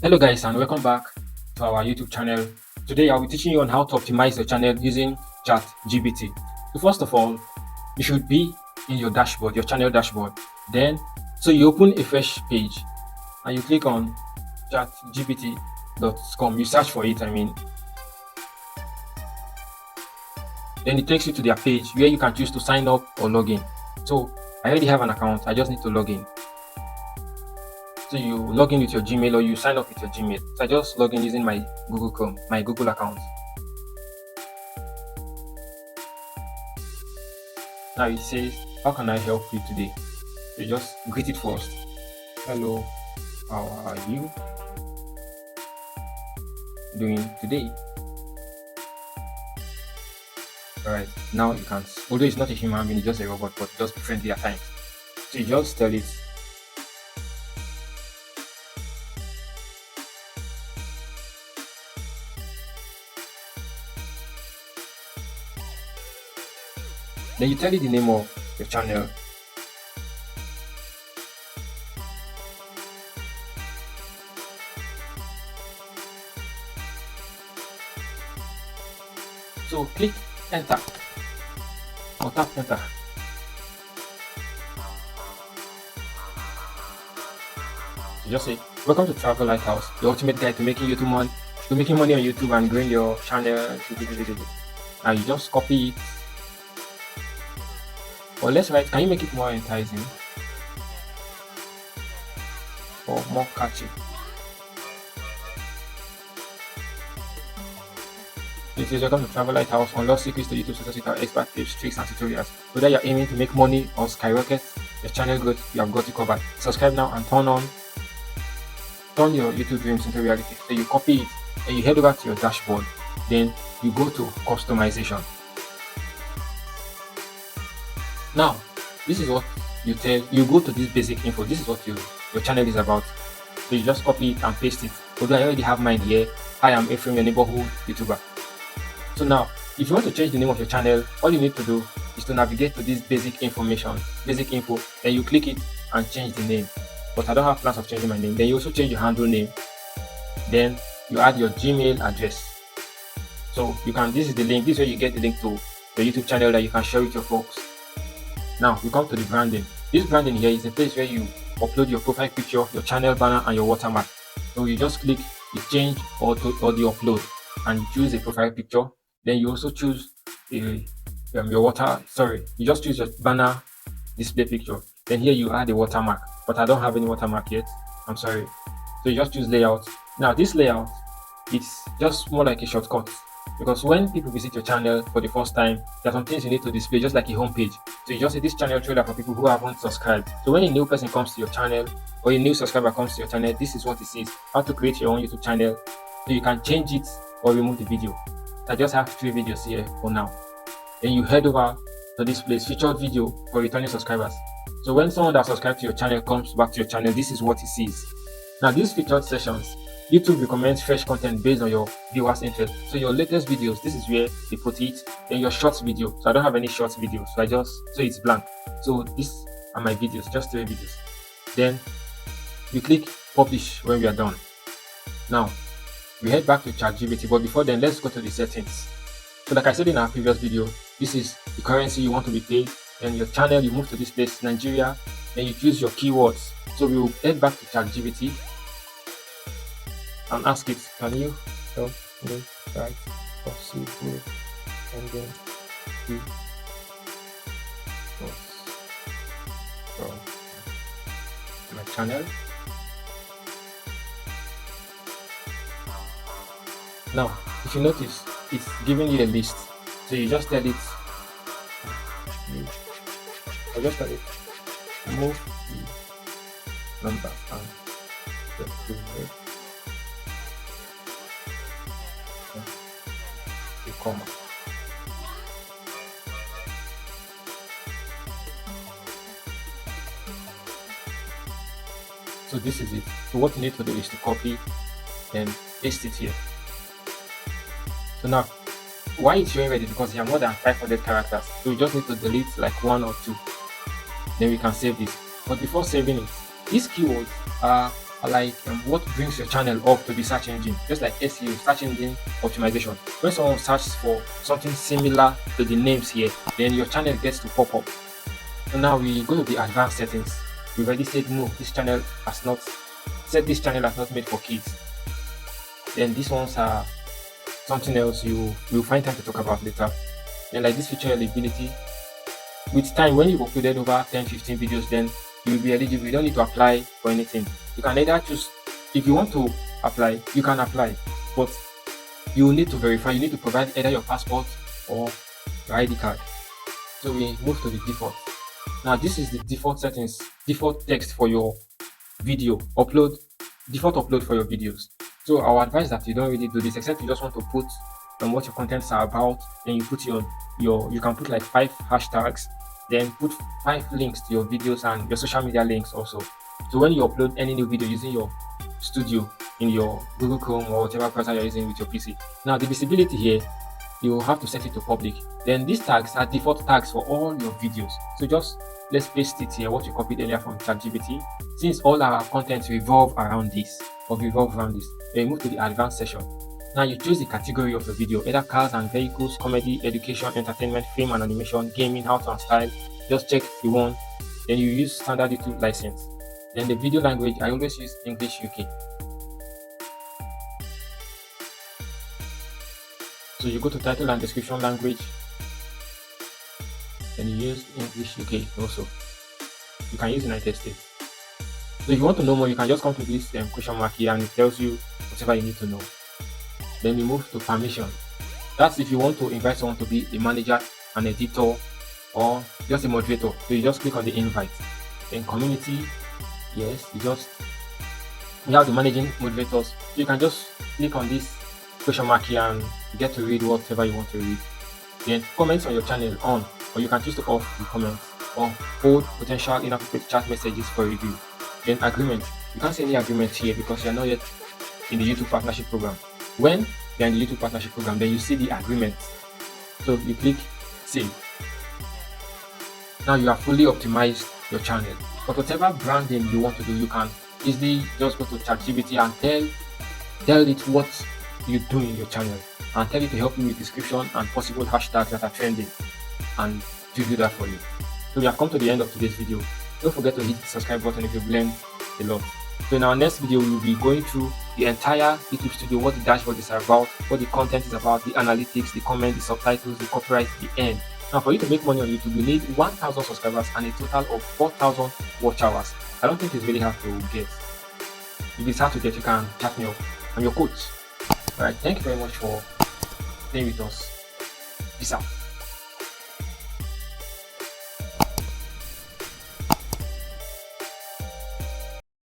Hello guys and welcome back to our YouTube channel. Today I'll be teaching you on how to optimize your channel using Chat GPT. So first of all, you should be in your dashboard, your channel dashboard. Then you open a fresh page and you click on chatgpt.com. You search for it, then it takes you to their page where you can choose to sign up or log in. So I already have an account, I just need to log in. So you log in with your Gmail or you sign up with your Gmail. So I just log in using my Google Chrome, my Google account. Now it says, how can I help you today? So you just greet it first. Hello, how are you doing today? Alright, now you can, although it's not a human being, it's just a robot, but just be friendly at times. So you just tell it, then you tell it the name of your channel. So click enter or tap enter. So just say, welcome to Travel Lighthouse, the ultimate guide to making money on YouTube and growing your channel. Now you just copy it. Or let's write, can you make it more enticing or more catchy? It is welcome to Travel Lighthouse, unlock secrets to YouTube success with our expert tips, tricks, and tutorials. Whether you're aiming to make money or skyrocket your channel growth, you have got it covered. Subscribe now and turn your YouTube dreams into reality. So you copy it and you head over to your dashboard. Then you go to customization. Now, this is what you go to this basic info. This is what your channel is about. So you just copy it and paste it. Although I already have mine here. Hi, I'm Ephraim, your neighborhood YouTuber. So now, if you want to change the name of your channel, all you need to do is to navigate to this basic info, then you click it and change the name. But I don't have plans of changing my name. Then you also change your handle name. Then you add your Gmail address. So you can, this is the link, this is where you get the link to the YouTube channel that you can share with your folks. Now we come to the branding. This branding here is a place where you upload your profile picture, your channel banner, and your watermark. So you just click the change or the upload, and you choose a profile picture. Then you also choose you just choose your banner display picture. Then here you add a watermark, but I don't have any watermark yet. I'm sorry. So you just choose layout. Now this layout, it's just more like a shortcut. Because when people visit your channel for the first time, there are some things you need to display, just like a homepage. So you just say this channel trailer for people who haven't subscribed. So when a new person comes to your channel or a new subscriber comes to your channel, this is what it says: how to create your own YouTube channel. So you can change it or remove the video. I just have 3 videos here for now. Then you head over to this place, featured video for returning subscribers. So when someone that subscribed to your channel comes back to your channel, this is what it sees. Now these featured sessions, YouTube recommends fresh content based on your viewers' interest. So your latest videos, this is where they put it. Then your shorts video. So I don't have any shorts videos. So it's blank. So these are my videos, just 3 videos. Then you click publish when we are done. Now we head back to ChatGPT, but before then, let's go to the settings. So like I said in our previous video, this is the currency you want to be paid. Then your channel, you move to this place, Nigeria. Then you choose your keywords. So we will head back to ChatGPT and ask it, can you help me write possible and then do from my channel. Now, if you notice, it's giving you a list. So you just tell it, move the number and the comma. So this is it. So what you need to do is to copy and paste it here. So now, why it's showing ready? Because you have more than 500 characters. So we just need to delete like 1 or 2. Then we can save this. But before saving it, these keywords are are like what brings your channel up to the search engine, just like SEO, search engine optimization. When someone searches for something similar to the names here, then your channel gets to pop up. So now we go to the advanced settings. We've already said no, this channel has not said this channel has not made for kids. Then these ones are something else you will find time to talk about later. And like this feature eligibility, with time when you've uploaded over 10-15 videos, then you will be eligible. You don't need to apply for anything. You can either choose, if you want to apply, you can apply, but you will need to verify. You need to provide either your passport or your ID card. So we move to the default. Now this is the default settings, default text for your video upload, default upload for your videos. So I would advise that you don't really do this, except you just want to put what your contents are about. Then you put your you can put like 5 hashtags, then put 5 links to your videos and your social media links also. So when you upload any new video using your studio in your Google Chrome or whatever browser you're using with your PC, now the visibility here, you will have to set it to public. Then these tags are default tags for all your videos. So just let's paste it here, what you copied earlier from ChatGPT. Since all our content revolve around this, then move to the advanced section. Now you choose the category of the video, either cars and vehicles, comedy, education, entertainment, film and animation, gaming, health and style. Just check the one. Then you use standard YouTube license. Then the video language, I always use English UK. So you go to title and description language, then you use English UK also. You can use United States. So if you want to know more, you can just come to this question mark here and it tells you whatever you need to know. Then we move to permission. That's if you want to invite someone to be a manager, an editor, or just a moderator. So you just click on the invite. Then community, yes, you have the managing moderators. So you can just click on this question mark here and get to read whatever you want to read. Then comments on your channel on, or you can choose to off the comments or hold potential inappropriate chat messages for review. Then agreement. You can't see any agreement here because you're not yet in the YouTube partnership program. When you're in the YouTube partnership program, then you see the agreement. So you click save. Now you have fully optimized your channel. But whatever branding you want to do, you can easily just go to ChatGPT and tell it what you do in your channel and tell it to help you with description and possible hashtags that are trending, and to do that for you. So we have come to the end of today's video. Don't forget to hit the subscribe button if you've learned a lot. So in our next video, we will be going through the entire YouTube Studio, what the dashboard is about, what the content is about, the analytics, the comments, the subtitles, the copyright, the end. Now for you to make money on YouTube, you need 1,000 subscribers and a total of 4,000 watch hours. I don't think it's really hard to get. If it's hard to get, you can chat me up. I'm your coach. Alright, thank you very much for staying with us. Peace out.